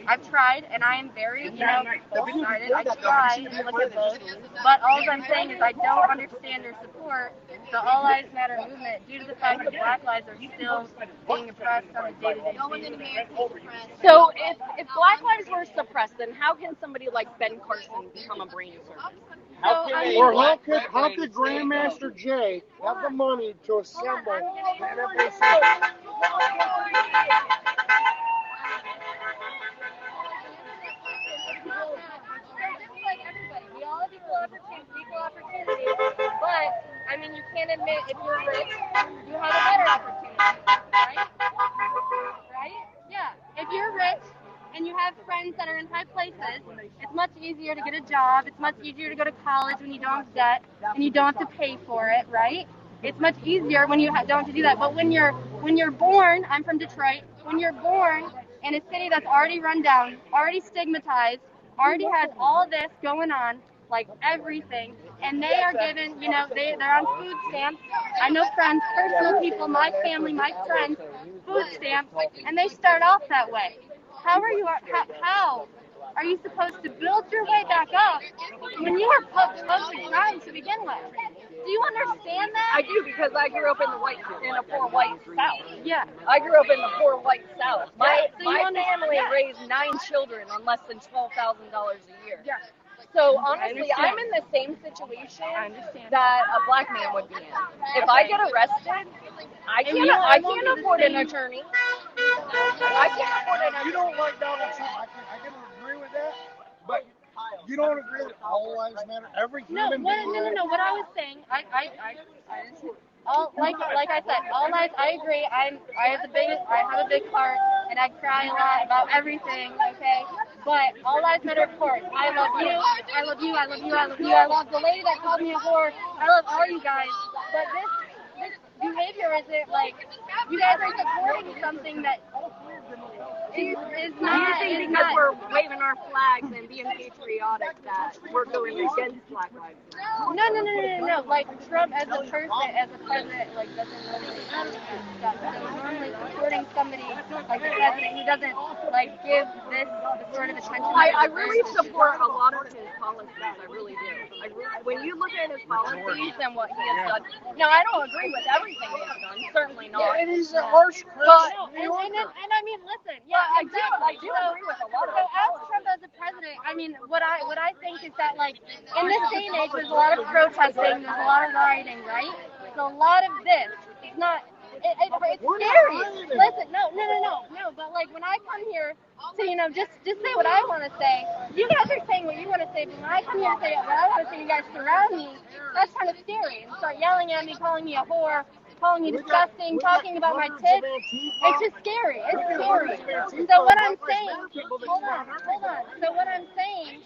I've tried, and I am very, both-sided. I try and look at both. But all I'm saying is I don't understand or support the All Lives Matter movement due to the fact that Black lives are still being oppressed on a day-to-day basis. so if Black lives were suppressed, then how can somebody like Ben Carson become a brain surgeon? Or how could Grandmaster Jay have the money to assemble the NFAC? We all have equal opportunity, but I mean, you can't admit if you're rich, you have a better opportunity, right? Right? Yeah. If you're rich and you have friends that are in high places, it's much easier to get a job. It's much easier to go to college when you don't have debt and you don't have to pay for it, right? It's much easier when you don't have to do that. But when you're born, I'm from Detroit. When you're born in a city that's already run down, already stigmatized, already has all this going on, like everything, and they are given, they're on food stamps. I know friends, personal people, my family, my friends, food stamps, and they start off that way. How are you supposed to build your way back up when you were put to crime to begin with? Do you understand that? I do, because I grew up in a poor white South. Yeah. I grew up in the poor white South. My family yeah. raised 9 children on less than $12,000 a year. Yeah. So honestly, I'm in the same situation that a black man would be in. If I get arrested, I can't afford an attorney. I can't afford an attorney. You don't like Donald Trump. I can agree with that, but you don't agree that all lives matter. Every human being. No. What I was saying, like I said, all lives. I agree. I have a big heart, and I cry a lot about everything. Okay, but all lives matter, of course. I love you. I love you. I love you. I love you. I love the lady that called me a whore. I love all you guys. But behavior is it like you guys are supporting something that is not? Do you think because we're waving our flags and being patriotic that we're going against Black Lives Matter? No. Like Trump as a person, as a president, like doesn't normally do that stuff. So normally supporting somebody like the president who doesn't like give this the sort of attention. I really support a lot of his policies. I really do. When you look at his policies and what he has done, now I don't agree with everything he has done. Certainly not. It is a harsh But and I mean, listen, yeah, I do agree with a lot of so as Trump as a president, I mean, what I think is that like in this day and age, there's a lot of protesting, there's a lot of rioting, right? So a lot of this is not. It's scary. Listen, no. But like when I come here to just say what I want to say, you guys are saying what you want to say. But when I come here to say what I want to say, you guys surround me. That's kind of scary and start yelling at me, calling me a whore, calling me disgusting, talking about my tits. It's just scary. It's scary. So what I'm saying, hold on. So what I'm saying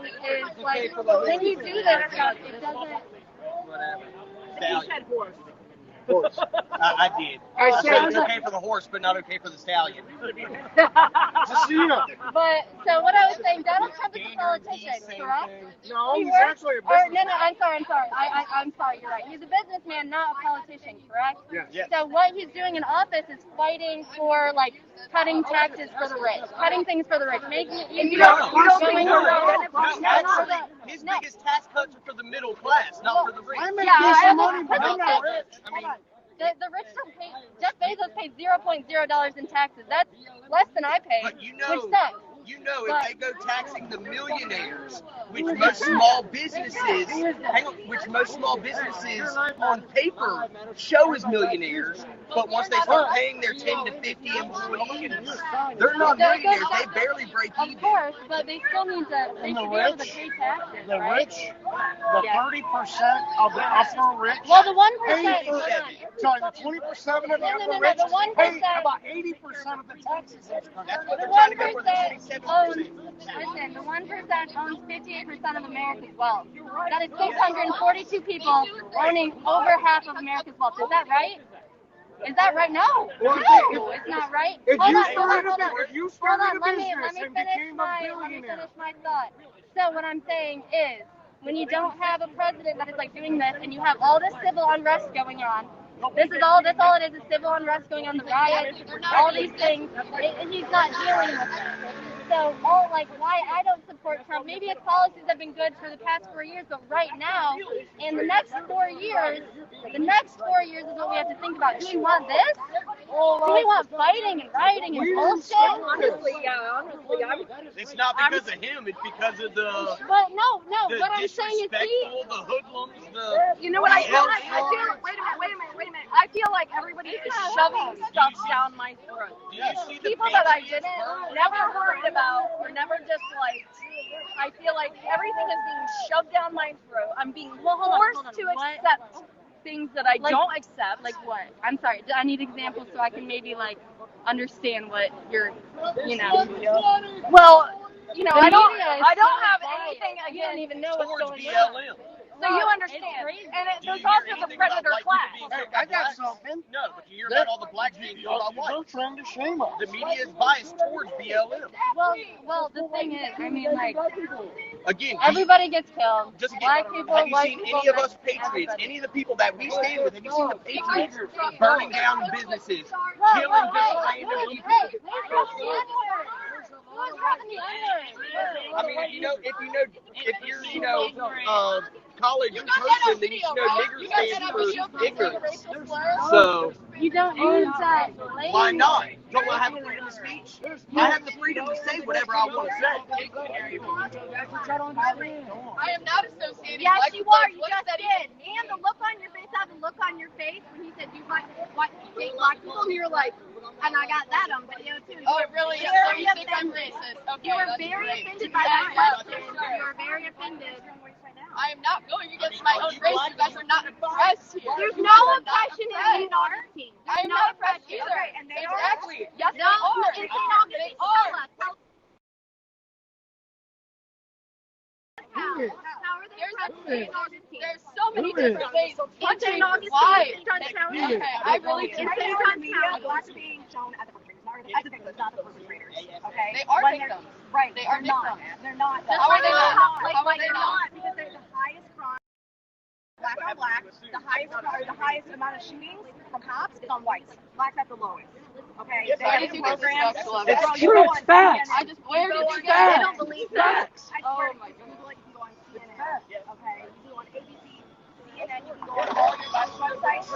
is like when you do this stuff, it doesn't. You said horse. Horse. I did. I said it's okay for the horse, but not okay for the stallion. But so what I was saying, Donald Trump is a politician, correct? No, he's actually a businessman. No, I'm sorry. I'm sorry. You're right. He's a businessman, not a politician, correct? Yes. So what he's doing in office is fighting for like cutting taxes for the rich, cutting things for the rich, making it easier. His biggest tax cuts are for the middle class, not for the rich. I make decent money, but I'm not rich. The rich don't pay. Jeff Bezos pays $0.0 in taxes. That's less than I pay, But which sucks. If they go taxing the millionaires, which most small businesses on paper show as millionaires, but once they start paying their 10 to 50 employees, they're not millionaires. They barely break even. Of course, but they still need to. They should be able to pay taxes. The right? rich, the 30% of the upper rich. Well, the 1%. Sorry, the 20% of the upper rich pay about 80% of the taxes. The 1% owns. Listen, the 1% owns 58% of America's wealth. That is 642 people owning over half of America's wealth. Is that right? Is that right? No, it's not right. Hold on. Let me finish my thought. So what I'm saying is, when you don't have a president that is like doing this, and you have all this civil unrest going on, that's all it is civil unrest going on, the riots, all these things, he's not dealing with it. So, why I don't support Trump, maybe his policies have been good for the past 4 years, but right now, in the next 4 years, is what we have to think about. Do we want this? Do we want fighting and rioting and bullshit? Honestly, It's not because of him, it's because of the... But no, what I'm saying is the hoodlums, You know what I feel like? Wait a minute. I feel like everybody's shoving stuff down my throat. People that I didn't, never worried about, or never disliked. I feel like everything is being shoved down my throat. I'm being forced to accept things that I don't accept. Like what? I'm sorry. I need examples so I can maybe understand what you're, Well, I don't have anything against. You don't even know what's going BLM. on. So you understand. And there's also the predator class. Hey, I got something. No, but you hear about all the blacks being killed on white. They're trying to shame us. The media is biased towards BLM. Well, the thing is, Again, everybody gets killed. Just Black people, have you white seen people, any of us patriots, any of the people that we stand with, have you seen the patriots burning down businesses, killing just random people? I mean, if you're college person, then you should know nigger stands for ignorance. So you don't use that. Why not? Don't I have freedom of speech? I have the freedom to say whatever I want to say. I am not associated. Yes, you are. You just did. And the look on your face, I have a look on your face when he said, "Do you date black people?" And you're like, and I got that on video too. Oh, it really is. So you think I'm racist? Okay, you were very offended by that question. You were very offended. I am not going against my own race. You guys are not oppressed here. There's no oppression in St. Augustine. I am not oppressed either. Okay, and they Exactly. Yes, no, they in St. are. Augustine. They are. How are they? There's a St. Augustine. There's so many different ways. In St. Augustine, okay, I really think St. Augustine. Blacks are being shown as the perpetrators, as the victims, not the perpetrators. Okay? They are victims. Right. They are not. victims. They're not. How are they not? How are they They're not? not because they're the highest crime. Black on black, the highest amount of shootings from cops is on whites. Blacks have the lowest. Okay, Yes, they I have do programs. It's true. It's facts. I just where did you They get don't it? believe Facts. that. I swear to you, Google it, you can go on CNN. Okay, you can go on ABC, CNN, you can go on all your websites.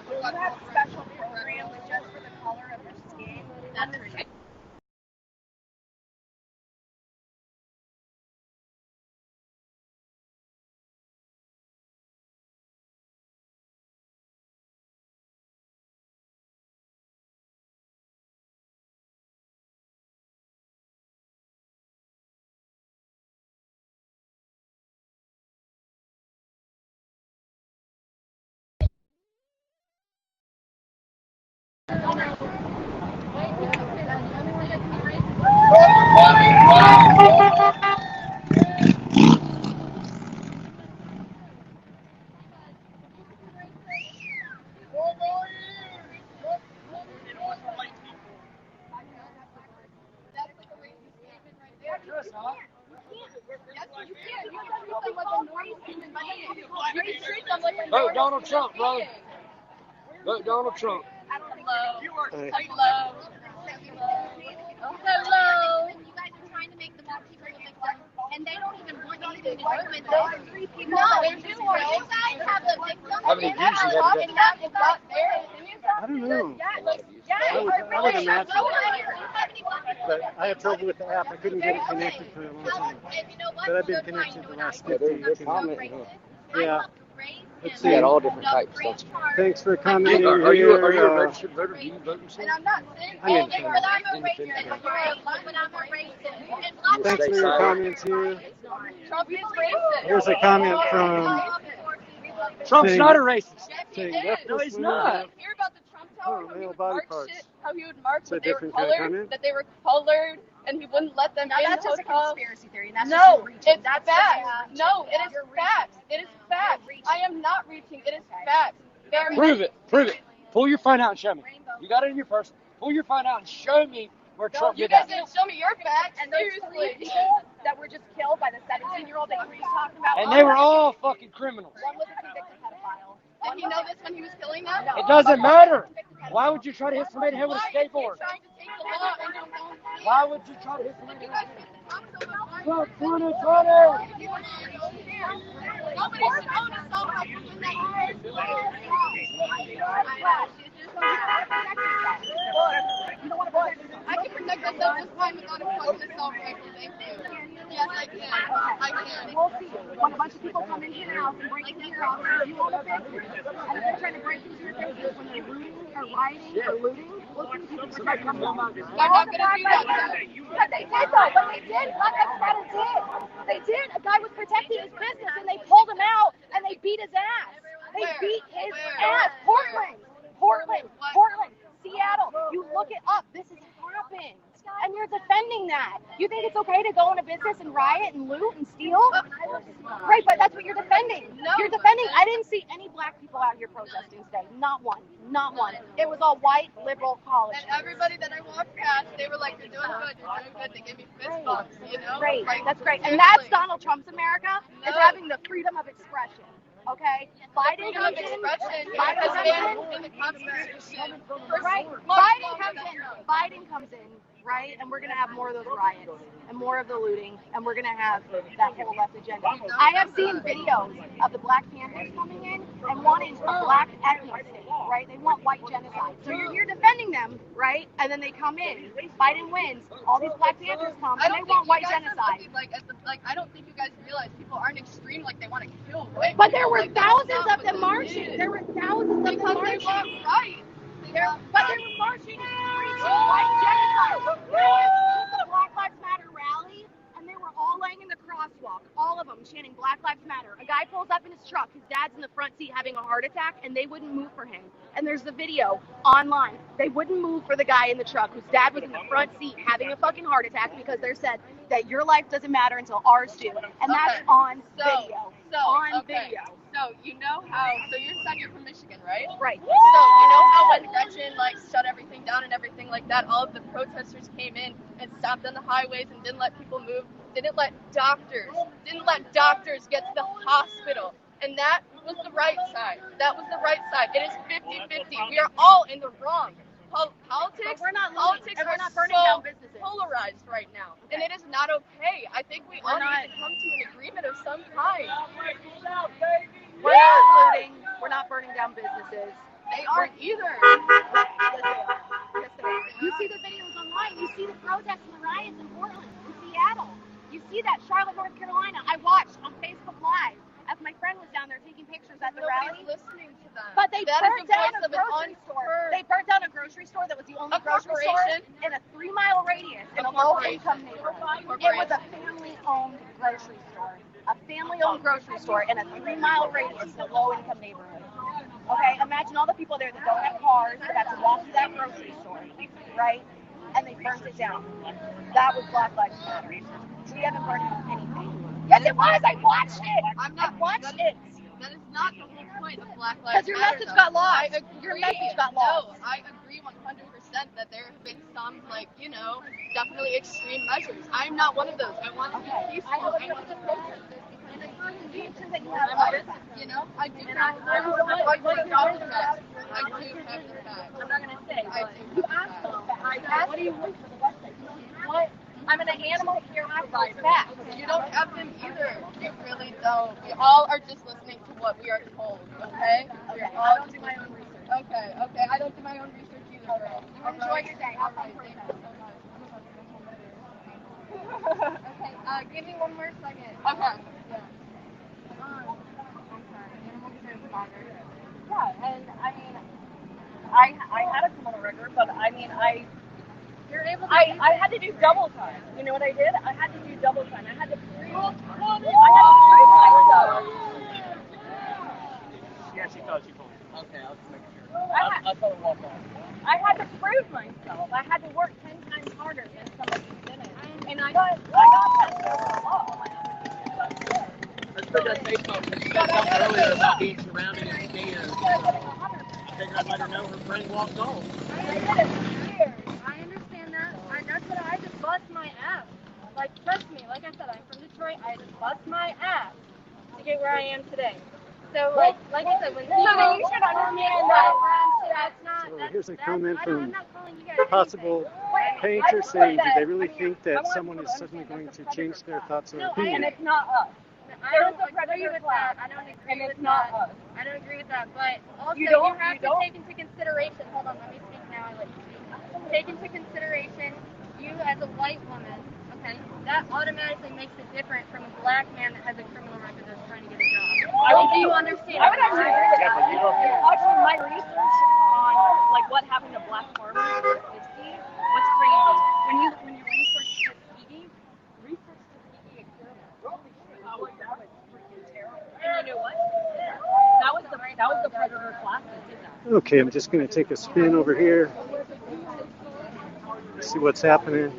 You have special programs just for the color of your skin. That's crazy. Vote Donald Trump, bro. Vote Donald Trump. Hello. Hello. Hello. You guys are trying to make the more people the victim, and they don't even want anything to do with it. No, you guys have the victim. How many views you have? I don't know. I would imagine. But I had trouble with the app. I couldn't get it connected for a long time. But I've been connected the last 15 minutes. Yeah. Let's see. You got all different types, don't you? Thanks for commenting Are you a here. registered voter? Do you vote yourself? And I'm not saying I'm in but I'm a racist, right? But I'm a racist. And black Thanks for your comments here. Trump is racist. Here's a comment from Trump's saying- not a racist. saying He is. leftist No, he's women not. have- Hear about the Trump Tower? Oh, How he male would body march parts. shit? How he would march It's a that they were different kind of colored, comment. that they were colored, and he wouldn't let them Now in that's the just a hotel. conspiracy theory, and that's No, just reaching. it's That's facts. just No, it is facts. It is facts. I am not reaching. It is facts. There are Prove it. Prove it. Pull your phone out and show me. You got it in your purse. Pull your phone out and show me where Trump You did guys that. didn't show me your facts. And those Seriously. 3 people that were just killed by the 17-year-old that you were just talking about. And they were all fucking criminals. One was a convicted pedophile. Did he know this when he was killing them? It doesn't matter. Why would you try to hit somebody in the head with a skateboard? Trying to take the law in his own hands. Why would you try to hit somebody in the head? Trump 2020! Nobody should own a cell phone when they I can protect myself just fine without a fucking assault rifle, thank you. Yes, I can. I can. We'll see. When a bunch of people come into your house and break into your house, you want to fix it. And if they're trying to break into your business when they're looting or rioting or looting, we'll see people protect themselves. They're not gonna do that. But they did though. What they did, Black Lives Matter did. They did. A guy was protecting his business and they pulled him out and they beat his ass. They beat his ass. Portland, Seattle. You look it up. This has happened. And you're defending that. You think it's okay to go in a business and riot and loot and steal? Right, but that's what you're defending. You're defending. I didn't see any black people out here protesting today. Not one. Not one. It was all white, liberal, college. And everybody that I walked past, they were like, you're doing good, you're doing good. They gave me fist bumps, you know? Great. Like, That's great. And seriously. that's Donald Trump's America, is having the freedom of expression. Okay? Biden Freedom comes of in. expression Biden has comes been in. in the Constitution. Right. Much Biden comes in, right? And we're going to have more of those riots and more of the looting, and we're going to have that whole left agenda. I have seen videos of the Black Panthers coming in and wanting a black ethnic state, right? They want white genocide. So you're here defending them, right? And then they come in. Biden wins. All these Black Panthers come, and they want white genocide. I don't think you guys realize people aren't extreme like they want to kill white But people. there were Like, that's thousands not of them what they marching. did. There were thousands of them Because they marching. want rights. But they were marching and preaching white genocide. The Black Lives Matter rally, and they were all laying in the crosswalk, all of them chanting Black Lives Matter. Matter. A guy pulls up in his truck. His dad's in the front seat having a heart attack, and they wouldn't move for him. And there's the video online. They wouldn't move for the guy in the truck whose dad was in the front seat having a fucking heart attack because they said that your life doesn't matter until ours do. And that's on video. Video. So you know how? So you said you're from Michigan, right? Right. So you know how when Gretchen like shut everything down and everything like that, all of the protesters came in and stopped on the highways and didn't let people move, didn't let doctors get to the hospital, and that was the right side. That was the right side. It is 50-50. We are all in the wrong. Politics, politics and we're are not burning so down businesses. polarized right now, and it is not okay. I think we all need to come to an agreement of some kind. We're not looting. We're not burning down businesses. They aren't either. Yes, they are. You see the videos online. You see the protests and the riots in Portland, in Seattle. You see that Charlotte, North Carolina. I watched on Facebook Live as my friend was down there taking pictures at the rally. Nobody's listening to them. But they That burnt is the down voice a of an grocery store. unheard. They burnt down a grocery store that was the only grocery store in a 3-mile radius in a low-income neighborhood. It was a family-owned grocery store. A family-owned grocery store in a 3-mile radius in a low-income neighborhood. Okay, imagine all the people there that don't have cars that have to walk to that grocery store, right? And they burnt it down. That was Black Lives Matter. We haven't burned down anything. Yes, it was. I watched it. I watched it. That is not the whole point of Black Because Lives Matter. your message got lost. I agree. Your message got lost. No, I agree 100% that there have been some, definitely extreme measures. I'm not one of those. I want to be peaceful. I want to protest. And it's not engagement that you have. I do have the tag. I do have the tag. I'm not going to say. You asked for the tag. What do you want for the website? What? I'm an animal care provider. You don't have them either. You really don't. We all are just listening to what we are told, okay? I don't do my own research. Okay. I don't do my own research either, girl. Enjoy your day. Have fun. Thank you so much. Okay, give me one more second. Okay. Yeah, and I mean, I had a criminal record, but I mean, I had to do double time. You know what I did? I had to do double time. I had to prove myself. Yeah, she thought she told me. Okay, I'll just make sure. I'll tell her walk on. I had to prove myself. I had to work 10 times harder than somebody who didn't. And I got passed over the law. Let's put that Facebook. She said something earlier about being surrounded and scared. I figured I'd let her know her friend walked home. I understand that. That's what I just bust my ass. Like, trust me, like I said, I'm from Detroit. I just bust my ass to get where I am today. So, like I said, when you should understand that's not. So here's a comment I'm from not calling you guys a possible painter saying, do they really think that someone is suddenly going to change their thoughts or And opinion? it's not us. I don't agree with that. I don't agree with that. I don't agree with that. But also, you have to take into consideration. Hold on, let me speak now. I let you speak. Take into consideration you as a white woman. Okay, that automatically makes it different from a black man that has a criminal record that's trying to get a job. Do you understand? I would actually agree with that. Watching my research on like what happened to black farmers in the 60s was crazy. When you research Tuskegee experiment, holy shit, that was freaking terrible. And you know what? That was the predator class that did that. Okay, I'm just going to take a spin over here, see what's happening.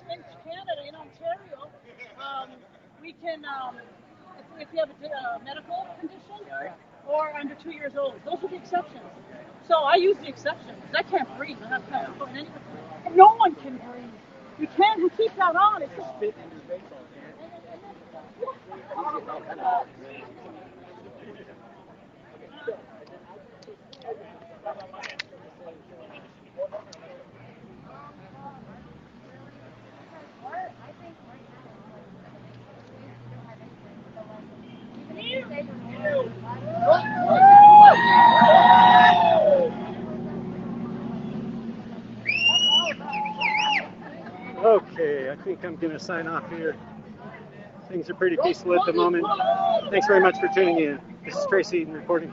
In Canada, in Ontario, we can, if you have a medical condition or under 2 years old, those are the exceptions. So I use the exceptions. I can't breathe. I have to put anything. No one can breathe. You can't keep that on. It's just spit in your face all Okay, I think I'm going to sign off here. Things are pretty peaceful at the moment. Thanks very much for tuning in. This is Tracy reporting.